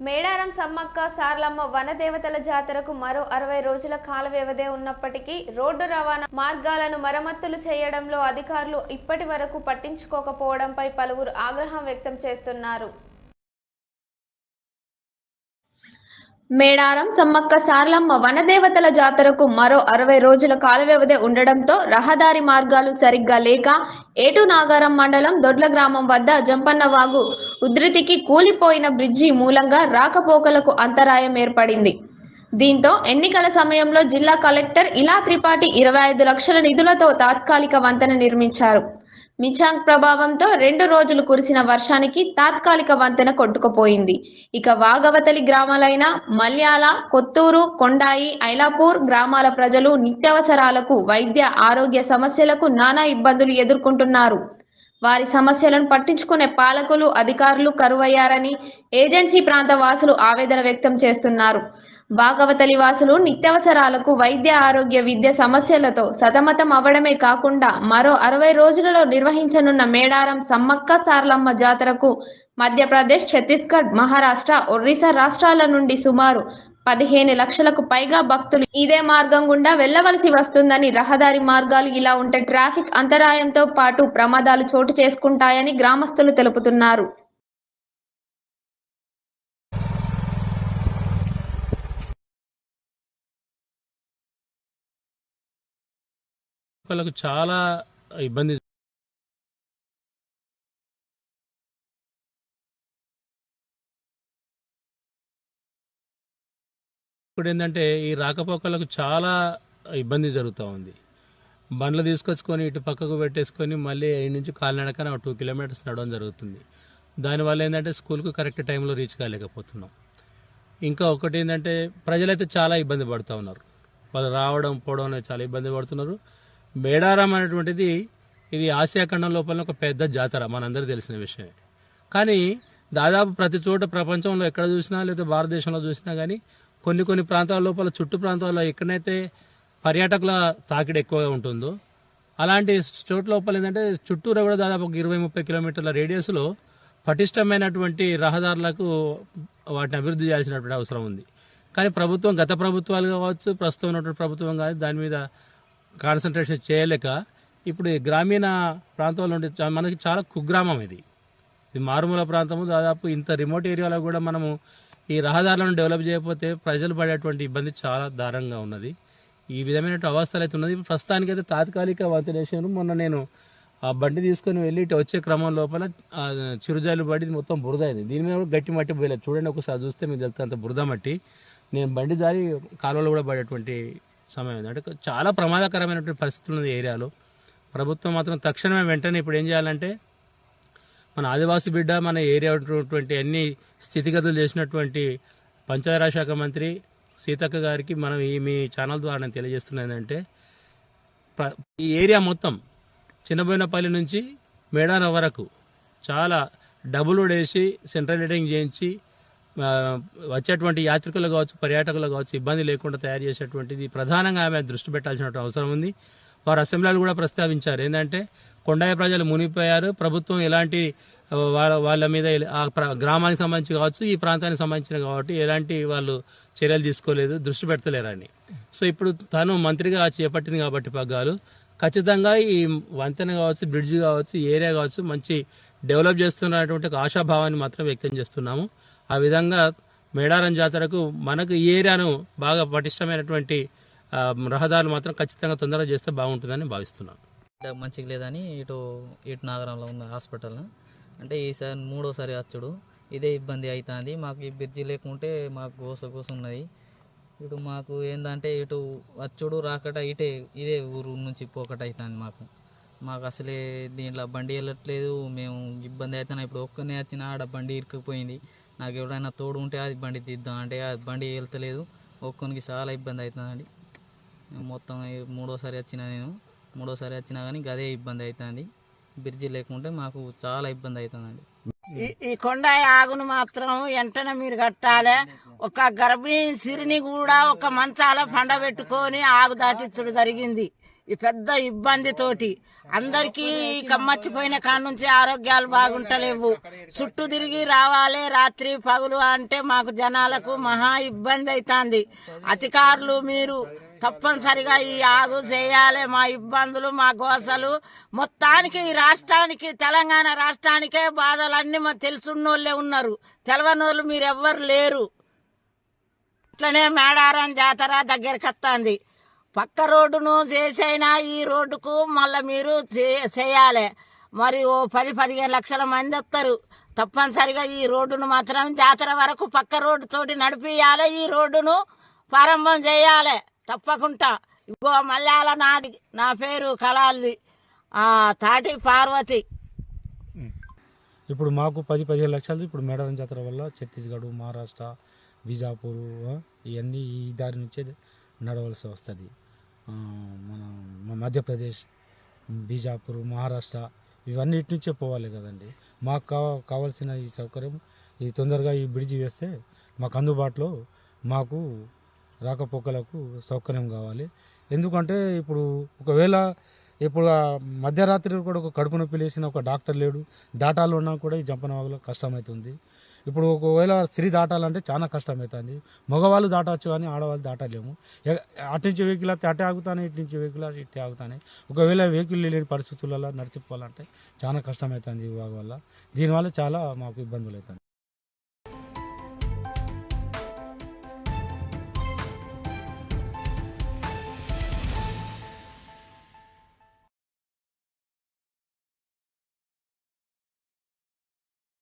మేడారం సమ్మక్క సార్లమ్మ వనదేవతల జాతరకు మరో 60 రోజుల కాల వ్యవధి ఉన్నప్పటికీ రోడ్డు రవాణా మార్గాలను మరమ్మతులు చేయడంలో అధికారులు ఇప్పటి వరకు పట్టించుకోకపోవడంపై పలువురు ఆగ్రహం వ్యక్తం చేస్తున్నారు. మేడారం సమ్మక్క సార్లమ్మ వనదేవతల జాతరకు మరో 60 రోజుల కాల వ్యవధి ఉండడంతో రహదారి మార్గాలు సరిగ్గా లేక ఏటు నాగారం మండలం దొడ్ల గ్రామం వద్ద జంపన్నవాగు ఉధృతికి కూలిపోయిన బ్రిడ్జి మూలంగా రాకపోకలకు అంతరాయం ఏర్పడింది. దీంతో ఎన్నికల సమయంలో జిల్లా కలెక్టర్ ఇలా త్రిపాఠి 25 లక్షల నిధులతో తాత్కాలిక వంతెన నిర్మించారు. మిచాంగ్ ప్రభావంతో 2 రోజులు కురిసిన వర్షానికి తాత్కాలిక వంతెన కొట్టుకుపోయింది. ఇక వాగవతలి గ్రామాలైన మల్యాల, కొత్తూరు, కొండాయి, ఐలాపూర్ గ్రామాల ప్రజలు నిత్యావసరాలకు, వైద్య ఆరోగ్య సమస్యలకు నానా ఇబ్బందులు ఎదుర్కొంటున్నారు. వారి సమస్యలను పట్టించుకునే పాలకులు, అధికారులు కరువయ్యారని ఏజెన్సీ ప్రాంత వాసులు ఆవేదన వ్యక్తం చేస్తున్నారు. వాగవతలి వాసులు నిత్యావసరాలకు, వైద్య ఆరోగ్య విద్య సమస్యలతో సతమతం అవ్వడమే కాకుండా మరో 60 రోజులలో నిర్వహించనున్న మేడారం సమ్మక్క సార్లమ్మ జాతరకు మధ్యప్రదేశ్, ఛత్తీస్గఢ్, మహారాష్ట్ర, ఒరిస్సా రాష్ట్రాల నుండి సుమారు 15 లక్షలకు పైగా భక్తులు ఇదే మార్గం గుండా వెళ్లవలసి వస్తుందని, రహదారి మార్గాలు ఇలా ఉంటే ట్రాఫిక్ అంతరాయంతో పాటు ప్రమాదాలు చోటు చేసుకుంటాయని గ్రామస్తులు తెలుపుతున్నారు. వాళ్ళకు చాలా ఇబ్బంది. ఇప్పుడు ఏంటంటే ఈ రాకపోకలకు చాలా ఇబ్బంది జరుగుతూ ఉంది. బండ్లు తీసుకొచ్చుకొని ఇటు పక్కకు పెట్టేసుకొని మళ్ళీ ఈ నుంచి కాలినడకన 2 కిలోమీటర్స్ నడవడం జరుగుతుంది. దానివల్ల ఏంటంటే స్కూల్కు కరెక్ట్ టైంలో రీచ్ కాలేకపోతున్నాం. ఇంకా ఒకటి ఏంటంటే ప్రజలైతే చాలా ఇబ్బంది పడుతూ ఉన్నారు. వాళ్ళు రావడం పోవడం అనేది చాలా ఇబ్బంది పడుతున్నారు. మేడారం అనేటువంటిది ఇది ఆసియా ఖండం లోపల ఒక పెద్ద జాతర, మనందరికీ తెలిసిన విషయమే. కానీ దాదాపు ప్రతి చోట ప్రపంచంలో ఎక్కడ చూసినా లేదా భారతదేశంలో చూసినా కానీ కొన్ని ప్రాంతాల లోపల, చుట్టూ ప్రాంతాల్లో ఎక్కడైతే పర్యాటకుల తాకిడి ఎక్కువగా ఉంటుందో అలాంటి చోట్ల లోపల ఏంటంటే చుట్టూరా కూడా దాదాపు 20-30 కిలోమీటర్ల రేడియస్లో పటిష్టమైనటువంటి రహదారులకు వాటిని అభివృద్ధి చేయాల్సినటువంటి అవసరం ఉంది. కానీ ప్రభుత్వం, గత ప్రభుత్వాలు కావచ్చు, ప్రస్తుతం ఉన్నటువంటి ప్రభుత్వం కానీ దాని మీద కాన్సన్ట్రేషన్ చేయలేక ఇప్పుడు ఈ గ్రామీణ ప్రాంతాల నుండి మనకి చాలా కుగ్రామం ఇది మారుమూల ప్రాంతము. దాదాపు ఇంత రిమోట్ ఏరియాలో కూడా మనము ఈ రహదారులను డెవలప్ చేయకపోతే ప్రజలు పడేటువంటి ఇబ్బంది చాలా దారుణంగా ఉన్నది. ఈ విధమైన అవస్థలు అయితే ఉన్నది. ప్రస్తుతానికైతే తాత్కాలిక వంతెనేషన్ మొన్న నేను ఆ బండి తీసుకొని వెళ్ళి ఇటు వచ్చే క్రమం లోపల చిరుజాలు పడి మొత్తం బురద అయింది. దీని మీద కూడా గట్టి మట్టి పోయలేదు. చూడండి ఒకసారి చూస్తే మీకు తెలుస్తుంది అంత బురద మట్టి. నేను బండి జారి కాలువలో కూడా పడేటువంటి సమయం అంటే చాలా ప్రమాదకరమైనటువంటి పరిస్థితులు ఉంది ఏరియాలో. ప్రభుత్వం మాత్రం తక్షణమే వెంటనే ఇప్పుడు ఏం చేయాలంటే మన ఆదివాసీ బిడ్డ, మన ఏరియా ఉన్నటువంటి అన్ని స్థితిగతులు చేసినటువంటి పంచాయతీరాజ్ శాఖ మంత్రి సీతక్క గారికి మనం మీ ఛానల్ ద్వారా నేను తెలియజేస్తున్నది ఏంటంటే ఈ ఏరియా మొత్తం చిన్నబోయినపల్లి నుంచి మేడారం వరకు చాలా డబుల్ రోడ్ వేసి సెంట్రల్ లైటింగ్ చేయించి వచ్చేటువంటి యాత్రికులు కావచ్చు, పర్యాటకులు కావచ్చు ఇబ్బంది లేకుండా తయారు చేసేటువంటిది ప్రధానంగా ఆమె దృష్టి పెట్టాల్సిన అవసరం ఉంది. వారు అసెంబ్లీలో కూడా ప్రస్తావించారు ఏంటంటే కొండాయ ప్రజలు మునిగిపోయారు, ప్రభుత్వం ఎలాంటి వాళ్ళ మీద ఆ గ్రామానికి సంబంధించి కావచ్చు, ఈ ప్రాంతానికి సంబంధించిన కాబట్టి ఎలాంటి వాళ్ళు చర్యలు తీసుకోలేదు, దృష్టి పెడతలేరని. సో ఇప్పుడు తను మంత్రిగా చేపట్టింది కాబట్టి పగ్గాలు ఖచ్చితంగా ఈ వంతెన కావచ్చు, బ్రిడ్జ్ కావచ్చు, ఏరియా కావచ్చు మంచి డెవలప్ చేస్తున్నటువంటి ఒక ఆశాభావాన్ని మాత్రం వ్యక్తం చేస్తున్నాము. ఆ విధంగా మేడారం జాతరకు మనకు ఈ ఏరియాను బాగా పటిష్టమైనటువంటి రహదారులు మాత్రం ఖచ్చితంగా తొందరగా చేస్తే బాగుంటుందని భావిస్తున్నాను. మంచిగా లేదని ఇటు నాగరంలో ఉన్న హాస్పిటల్ అంటే ఈసారి 3వసారి వచ్చుడు ఇదే ఇబ్బంది అవుతుంది మాకు. ఈ బ్రిడ్జి లేకుంటే మాకు గోస ఉన్నది. ఇటు మాకు ఏంటంటే ఇటు వచ్చుడు రాకట ఇదే ఊరు నుంచి పోకట అవుతుంది మాకు అసలే దీంట్లో బండి వెళ్ళట్లేదు. మేము ఇబ్బంది అవుతున్నా. ఇప్పుడు ఒక్కనే వచ్చిన ఆడ బండి ఇరుక్కుపోయింది. నాకు ఎవరైనా తోడు ఉంటే అది బండి తీద్దాం అంటే అది బండి వెళ్తలేదు. ఒక్కనికి చాలా ఇబ్బంది అవుతుందండి. మొత్తం 3వసారి వచ్చినా కానీ అదే ఇబ్బంది అవుతుంది. బ్రిడ్జి లేకుంటే మాకు చాలా ఇబ్బంది అవుతుందండి. ఈ కొండ ఆగును మాత్రం వెంటనే మీరు కట్టాలి. ఒక గర్భిణీ సిరిని కూడా ఒక మంచాల పండబెట్టుకొని ఆగు దాటించడం జరిగింది. ఈ పెద్ద ఇబ్బందితోటి అందరికీ కమ్మచ్చిపోయిన కాడ నుంచి ఆరోగ్యాలు బాగుంటలేవు. చుట్టూ తిరిగి రావాలి రాత్రి పగులు అంటే మాకు జనాలకు మహా ఇబ్బంది అవుతుంది. అధికారులు మీరు తప్పనిసరిగా ఈ ఆగు చేయాలి. మా ఇబ్బందులు మా గోసలు మొత్తానికి ఈ రాష్ట్రానికి తెలంగాణ రాష్ట్రానికే బాధలన్నీ మాకు తెలుసున్నోళ్ళే ఉన్నారు, తెలవనోళ్ళు మీరెవ్వరు లేరు. ఇట్లనే మేడారం జాతర దగ్గరికి వస్తుంది. పక్క రోడ్డును చేసైనా ఈ రోడ్డుకు మళ్ళీ మీరు చేయాలి. మరి ఓ 10-15 లక్షల మంది వస్తారు. తప్పనిసరిగా ఈ రోడ్డును మాత్రం జాతర వరకు పక్క రోడ్డు తోటి నడిపియాలి. ఈ రోడ్డును ప్రారంభం చేయాలి తప్పకుండా. ఇగో మల్యాల నాది, నా పేరు కళాల్ది, తాటి పార్వతి. ఇప్పుడు మాకు 10-15 లక్షలు ఇప్పుడు మేడారం జాతర వల్ల ఛత్తీస్గఢ్, మహారాష్ట్ర, బీజాపూర్ ఇవన్నీ ఈ దారి నుంచే నడవలసి వస్తుంది. మన మధ్యప్రదేశ్, బీజాపూర్, మహారాష్ట్ర ఇవన్నీ ఇటు నుంచే పోవాలి కదండి. మాకు కావాల్సిన ఈ సౌకర్యం ఈ తొందరగా ఈ బ్రిడ్జి వేస్తే మాకు అందుబాటులో మాకు రాకపోకలకు సౌకర్యం కావాలి. ఎందుకంటే ఇప్పుడు ఒకవేళ ఇప్పుడు మధ్యరాత్రి కూడా ఒక కడుపు నొప్పి లేసిన ఒక డాక్టర్ లేడు, దాటాలు ఉన్నా కూడా ఈ జంపనవాగులో కష్టమవుతుంది. ఇప్పుడు ఒకవేళ స్త్రీ దాటాలంటే చాలా కష్టమవుతుంది. మగవాళ్ళు దాటవచ్చు కానీ ఆడవాళ్ళు దాటలేము. అటు నుంచి వెహికల్ అయితే అటే ఆగుతానే, ఇటు నుంచి వెహికల్ ఇటే ఆగుతానే. ఒకవేళ వెహికల్ లేని పరిస్థితులలో నడిచిపోవాలంటే చాలా కష్టమవుతుంది ఈ వాగు వల్ల. దీనివల్ల చాలా మాకు ఇబ్బందులు అవుతుంది.